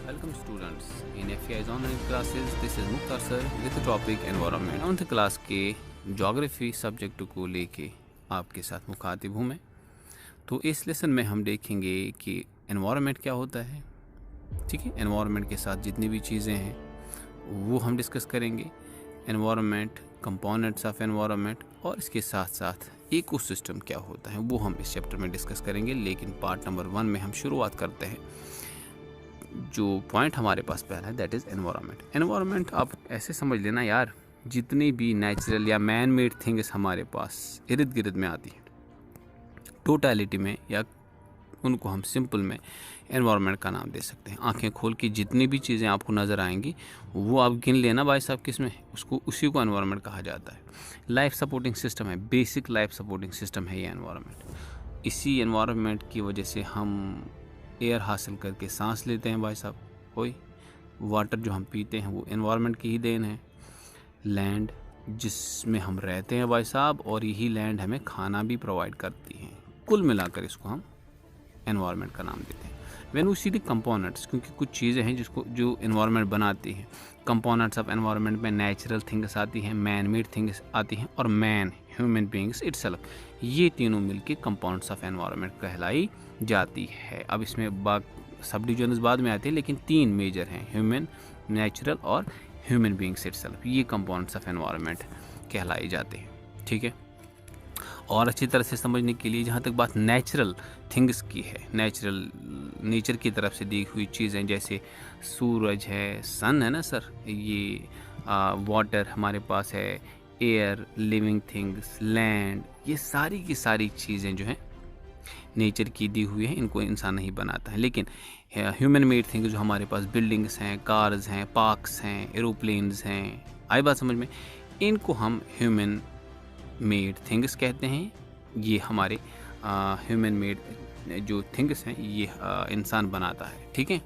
Welcome students in FEI's online classes. This is Mukhtar sir with the topic environment. 9th class के geography subject को लेके आपके साथ मुखातिब हूँ मैं। तो इस लेसन में हम देखेंगे कि एनवायरनमेंट क्या होता है, ठीक है। एनवायरनमेंट के साथ जितनी भी चीज़ें हैं वो हम डिस्कस करेंगे। एनवायरनमेंट, कंपोनेंट्स ऑफ एनवायरनमेंट और इसके साथ साथ इकोसिस्टम क्या होता है वो हम इस चैप्टर में डिस्कस करेंगे। लेकिन पार्ट नंबर 1 में हम शुरुआत करते हैं। जो पॉइंट हमारे पास पहला है दैट इज़ एनवायरनमेंट। एनवायरनमेंट आप ऐसे समझ लेना यार, जितनी भी नेचुरल या मैन मेड थिंग्स हमारे पास इर्द गिर्द में आती हैं टोटलिटी में, या उनको हम सिंपल में एनवायरनमेंट का नाम दे सकते हैं। आंखें खोल के जितनी भी चीज़ें आपको नज़र आएंगी वो आप गिन लेना भाई साहब, किस में उसको उसी को एनवायरनमेंट कहा जाता है। लाइफ सपोर्टिंग सिस्टम है, बेसिक लाइफ सपोर्टिंग सिस्टम है ये एनवायरनमेंट। इसी एनवायरनमेंट की वजह से हम एयर हासिल करके सांस लेते हैं भाई साहब। कोई वाटर जो हम पीते हैं वो एनवायरनमेंट की ही देन है। लैंड जिसमें हम रहते हैं भाई साहब, और यही लैंड हमें खाना भी प्रोवाइड करती है। कुल मिलाकर इसको हम एनवायरनमेंट का नाम देते हैं। When we see the components, क्योंकि कुछ चीज़ें हैं जिसको जो एनवायरनमेंट बनाती हैं। कंपोनेंट्स ऑफ एनवायरनमेंट में नेचुरल थिंग्स आती हैं, मैन मेड थिंग्स आती हैं, और मैन ह्यूमन बीइंग्स इटसेल्फ, ये तीनों मिलके कंपोनेंट्स ऑफ एनवायरनमेंट कहलाई जाती है। अब इसमें सब डिविजन्स बाद में आते हैं, लेकिन 3 मेजर हैं, ह्यूमन, नेचुरल और ह्यूमन बीइंग्स इटसेल्फ। ये कंपोनेंट्स ऑफ एनवायरनमेंट कहलाए जाते हैं, ठीक है। और अच्छी तरह से समझने के लिए जहाँ तक बात नेचुरल थिंग्स की है, नेचर की तरफ से दी हुई चीज़ें, जैसे सूरज है, सन है ना सर, ये वाटर हमारे पास है, एयर, लिविंग थिंग्स, लैंड, ये सारी की सारी चीज़ें जो हैं नेचर की दी हुई है, इनको इंसान नहीं बनाता है। लेकिन ह्यूमन मेड थिंग्स जो हमारे पास बिल्डिंग्स हैं, कार्स हैं, पार्क्स हैं, एरोप्लेन्स हैं, आई बात समझ में, इनको हम ह्यूमन मेड थिंग्स कहते हैं। ये हमारे ह्यूमन मेड जो थिंग्स हैं ये इंसान बनाता है, ठीक है।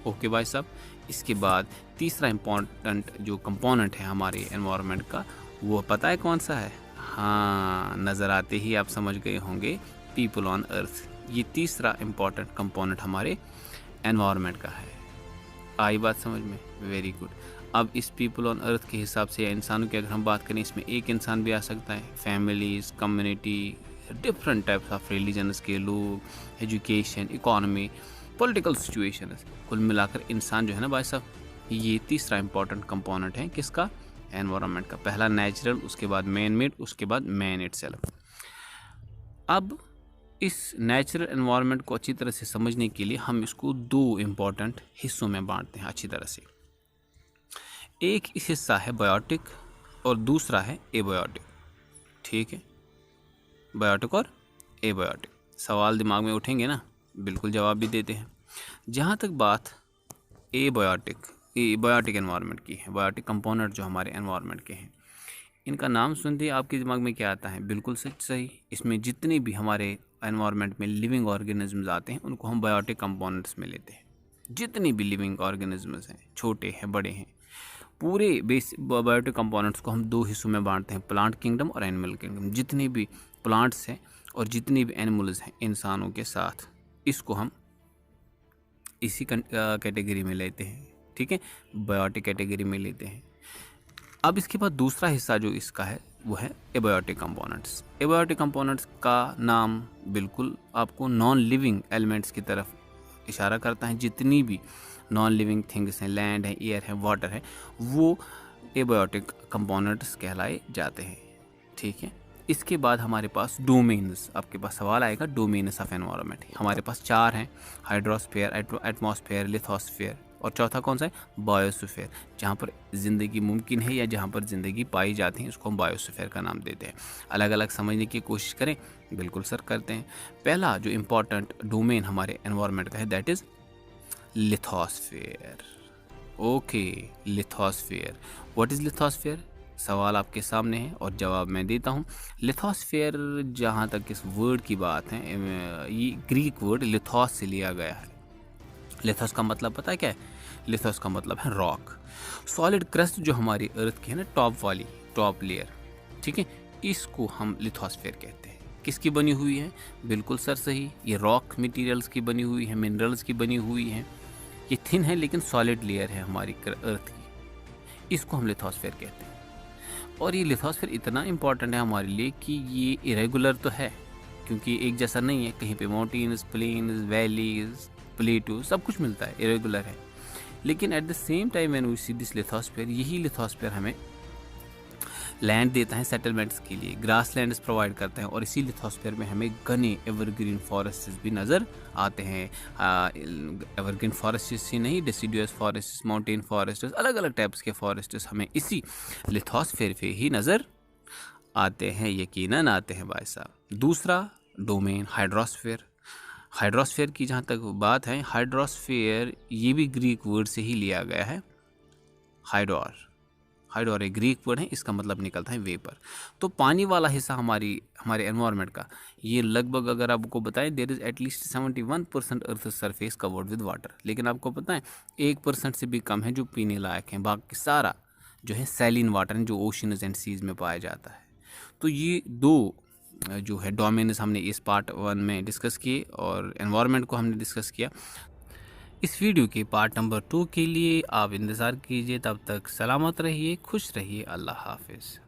ओके भाई साहब। इसके बाद तीसरा इम्पॉर्टेंट जो कंपोनेंट है हमारे एनवायरनमेंट का, वो पता है कौन सा है? हाँ, नज़र आते ही आप समझ गए होंगे, पीपल ऑन अर्थ। ये तीसरा इम्पॉर्टेंट कंपोनेंट हमारे एनवायरनमेंट का है। आई बात समझ में? Very good. अब इस पीपल ऑन अर्थ के हिसाब से या इंसानों की अगर हम बात करें, इसमें एक इंसान भी आ सकता है, families, community, different types of religions के लोग, एजुकेशन, इकोनॉमी, पॉलिटिकल सिचुएशंस, कुल मिलाकर इंसान जो है ना भाई साहब, ये तीसरा इंपॉर्टेंट कंपोनेंट है किसका? एनवायरनमेंट का। पहला नेचुरल, उसके बाद मैन मेड, उसके बाद मैन इटसेल्फ। अब इस नेचुरल एनवायरनमेंट को अच्छी तरह से समझने के लिए हम इसको 2 इम्पॉर्टेंट हिस्सों में बांटते हैं अच्छी तरह से। एक इस हिस्सा है बायोटिक और दूसरा है एबायोटिक, ठीक है। बायोटिक और एबायोटिक, सवाल दिमाग में उठेंगे ना, बिल्कुल जवाब भी देते हैं। जहाँ तक बात बायोटिक एनवायरनमेंट की है, बायोटिक कंपोनेंट जो हमारे एनवायरनमेंट के हैं, इनका नाम सुनते ही आपके दिमाग में क्या आता है? बिल्कुल सही। इसमें जितने भी हमारे एनवायरनमेंट में लिविंग ऑर्गेनिजम्स आते हैं उनको हम बायोटिक कंपोनेंट्स में लेते हैं। जितने भी लिविंग ऑर्गेनिजम्स हैं, छोटे हैं, बड़े हैं, पूरे बायोटिक कंपोनेंट्स को हम 2 हिस्सों में बांटते हैं, प्लांट किंगडम और एनिमल किंगडम। जितने भी प्लांट्स हैं और जितने भी एनिमल्स हैं इंसानों के साथ, इसको हम इसी कैटेगरी में लेते हैं, ठीक है, बायोटिक कैटेगरी में लेते हैं। अब इसके बाद दूसरा हिस्सा जो इसका है वो है एबायोटिक कंपोनेंट्स। एबायोटिक कंपोनेंट्स का नाम बिल्कुल आपको नॉन लिविंग एलिमेंट्स की तरफ इशारा करता है। जितनी भी नॉन लिविंग थिंग्स हैं, लैंड है, एयर है, वाटर है, वो एबायोटिक कंपोनेंट्स कहलाए जाते हैं, ठीक है। इसके बाद हमारे पास डोमेन्स, आपके पास सवाल आएगा डोमेन्स ऑफ एनवायरनमेंट। हमारे पास 4 हैं, हाइड्रोस्फीयर, एटमॉस्फेयर, लिथोस्फीयर, और चौथा कौन सा है? बायोस्फीयर। जहाँ पर ज़िंदगी मुमकिन है या जहाँ पर ज़िंदगी पाई जाती है उसको हम बायोस्फीयर का नाम देते हैं। अलग अलग समझने की कोशिश करें, बिल्कुल सर करते हैं। पहला जो इम्पॉर्टेंट डोमेन हमारे एनवायरनमेंट का है that is lithosphere. Okay, lithosphere. What is lithosphere? सवाल आपके सामने है और जवाब मैं देता हूँ। लिथोस्फीयर, जहाँ तक इस वर्ड की बात है, ये ग्रीक वर्ड लिथोस से लिया गया है। लिथोस का मतलब पता है क्या है? लिथोस का मतलब है रॉक। सॉलिड क्रस्ट जो हमारी अर्थ की है ना, टॉप लेयर, ठीक है, इसको हम लिथोस्फीयर कहते हैं। किसकी बनी हुई है? बिल्कुल सर सही, ये रॉक मटेरियल्स की बनी हुई है, मिनरल्स की बनी हुई है, ये थिन है लेकिन सॉलिड लेयर है हमारी अर्थ की, इसको हम लिथोस्फीयर कहते हैं। और ये लिथोस्फीयर इतना इम्पॉर्टेंट है हमारे लिए कि ये इरेगुलर तो है, क्योंकि एक जैसा नहीं है, कहीं पे माउंटेन्स, प्लेन्स, वैलीज, प्लेटू सब कुछ मिलता है, इरेगुलर है। लेकिन at the same time when we see this lithosphere, यही लिथोस्फीयर हमें लैंड देता है सेटलमेंट्स के लिए, ग्रास लैंड्स प्रोवाइड करते हैं, और इसी लिथोस्फीयर में हमें घने एवरग्रीन फॉरेस्ट भी नज़र आते हैं। एवरग्रीन फॉरेस्ट ही नहीं, डिसिडुअस फॉरेस्ट, माउंटेन फॉरेस्ट, अलग अलग टाइप्स के फॉरेस्ट हमें इसी लिथोस्फीयर पे ही नज़र आते हैं, यकीनन आते हैं भाई साहब। दूसरा डोमेन हाइड्रोस्फीयर। हाइड्रोस्फीयर की जहाँ तक बात है, हाइड्रोस्फीयर ये भी ग्रीक वर्ड से ही लिया गया है। हाइड्रोर एक ग्रीक वर्ड है, इसका मतलब निकलता है वेपर। तो पानी वाला हिस्सा हमारे एनवायरनमेंट का, ये लगभग अगर आपको बताएं, there is at least 71% earth surface covered with water. लेकिन आपको पता है 1% से भी कम है जो पीने लायक हैं, बाकी सारा जो है सैलिन वाटर है, जो ओशंस एंड सीज में पाया जाता है। तो ये दो जो है डोमेन्स हमने इस पार्ट 1 में डिस्कस किए, और एनवायरनमेंट को हमने डिस्कस किया। इस वीडियो के पार्ट नंबर 2 के लिए आप इंतज़ार कीजिए। तब तक सलामत रहिए, खुश रहिए, अल्लाह हाफिज़।